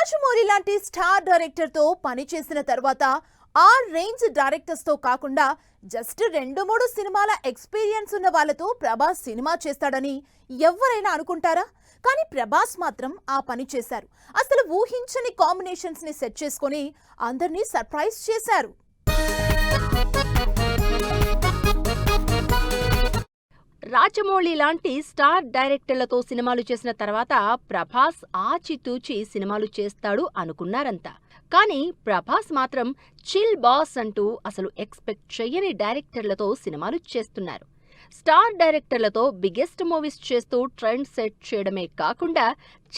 రాజమౌళి లాంటి star director తో పనిచేసిన తర్వాత ఆ రేంజ్ డైరెక్టర్స్ తో కాకుండా జస్ట్ 2-3 సినిమాల ఎక్స్‌పీరియన్స్ ఉన్న వాళ్ళతో ప్రభాస్ సినిమా చేస్తాడని ఎవరైనా అనుకుంటారా? కానీ ప్రభాస్ మాత్రం ఆ పని చేశారు. అసలు ఊహించని కాంబినేషన్స్ ని సెట్ చేసుకొని అందర్నీ సర్ప్రైజ్ చేశారు. రాజమౌళి లాంటి స్టార్ డైరెక్టర్లతో సినిమాలు చేసిన తర్వాత ప్రభాస్ ఆచితూచి సినిమాలు చేస్తాడు అనుకున్నారంతా. కానీ ప్రభాస్ మాత్రం చిల్ బాస్ అంటూ అసలు ఎక్స్పెక్ట్ చెయ్యని డైరెక్టర్లతో సినిమాలు చేస్తున్నారు. స్టార్ డైరెక్టర్లతో బిగ్గెస్ట్ మూవీస్ చేస్తూ ట్రెండ్ సెట్ చేయడమే కాకుండా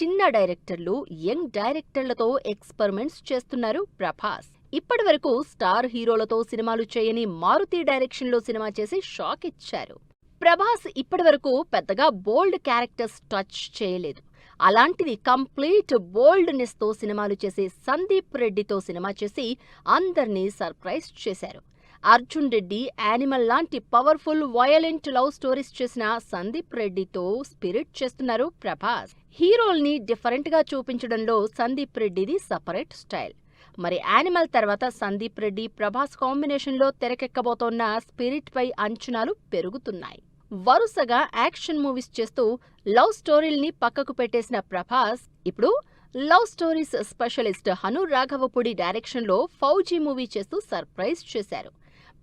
చిన్న డైరెక్టర్లు, యంగ్ డైరెక్టర్లతో ఎక్స్పెరిమెంట్స్ చేస్తున్నారు ప్రభాస్. ఇప్పటివరకు స్టార్ హీరోలతో సినిమాలు చేయని మారుతి డైరెక్షన్లో సినిమా చేసి షాక్ ఇచ్చారు. ప్రభాస్ ఇప్పటివరకు పెద్దగా బోల్డ్ క్యారెక్టర్స్ టచ్ చేయలేదు. అలాంటిది కంప్లీట్ బోల్డ్నెస్ తో సినిమాలు చేసే సందీప్ రెడ్డితో సినిమా చేసి అందర్నీ సర్ప్రైజ్ చేశారు. అర్జున్ రెడ్డి, యానిమల్ లాంటి పవర్ఫుల్ వయలెంట్ లవ్ స్టోరీస్ చేసిన సందీప్ రెడ్డితో స్పిరిట్ చేస్తున్నారు ప్రభాస్. హీరోల్ని డిఫరెంట్ గా చూపించడంలో సందీప్ రెడ్డిది సపరేట్ స్టైల్. మరి యానిమల్ తర్వాత సందీప్ రెడ్డి, ప్రభాస్ కాంబినేషన్లో తెరకెక్కబోతోన్న స్పిరిట్ పై అంచనాలు పెరుగుతున్నాయి. వరుసగా యాక్షన్ మూవీస్ చేస్తూ లవ్ స్టోరీల్ని పక్కకు పెట్టేసిన ప్రభాస్ ఇప్పుడు love stories specialist Hanu Raghavapudi డైరెక్షన్లో ఫౌజీ మూవీ చేస్తూ సర్ప్రైజ్ చేశారు.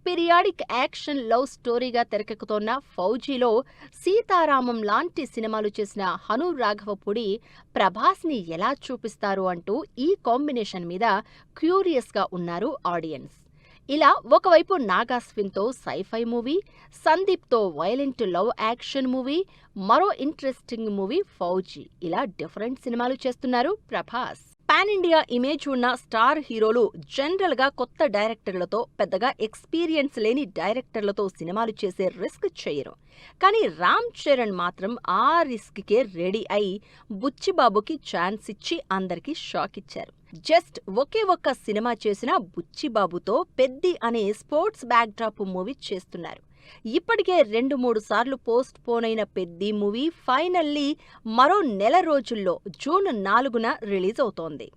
పీరియాడిక్ యాక్షన్ లవ్ స్టోరీగా తెరకెక్కుతోన్న ఫౌజీలో సీతారామం లాంటి సినిమాలు చేసిన హను రాఘవపూడి ప్రభాస్ని ఎలా చూపిస్తారు అంటూ ఈ కాంబినేషన్ మీద క్యూరియస్గా ఉన్నారు ఆడియన్స్. ఇలా ఒకవైపు నాగాస్విన్తో సైఫై మూవీ, సందీప్తో వైలెంట్ లవ్ యాక్షన్ మూవీ, మరో ఇంట్రెస్టింగ్ మూవీ ఫౌజీ, ఇలా డిఫరెంట్ సినిమాలు చేస్తున్నారు ప్రభాస్. పాన్ ఇండియా ఇమేజ్ ఉన్న స్టార్ హీరోలు జనరల్ గా కొత్త డైరెక్టర్లతో, పెద్దగా ఎక్స్పీరియన్స్ లేని డైరెక్టర్లతో సినిమాలు చేసే రిస్క్ చేయరు. కానీ రామ్ చరణ్ మాత్రం ఆ రిస్క్కే రెడీ అయి బుచ్చిబాబుకి ఛాన్స్ ఇచ్చి అందరికీ షాక్ ఇచ్చారు. జస్ట్ ఒకే ఒక్క సినిమా చేసిన బుచ్చిబాబుతో పెద్ది అనే స్పోర్ట్స్ బ్యాక్డ్రాప్ మూవీ చేస్తున్నారు. ఇప్పటికే 2-3 సార్లు పోస్ట్ పోన్ అయిన పెద్ది మూవీ ఫైనల్లీ మరో నెల రోజుల్లో జూన్ 4న రిలీజ్ అవుతోంది.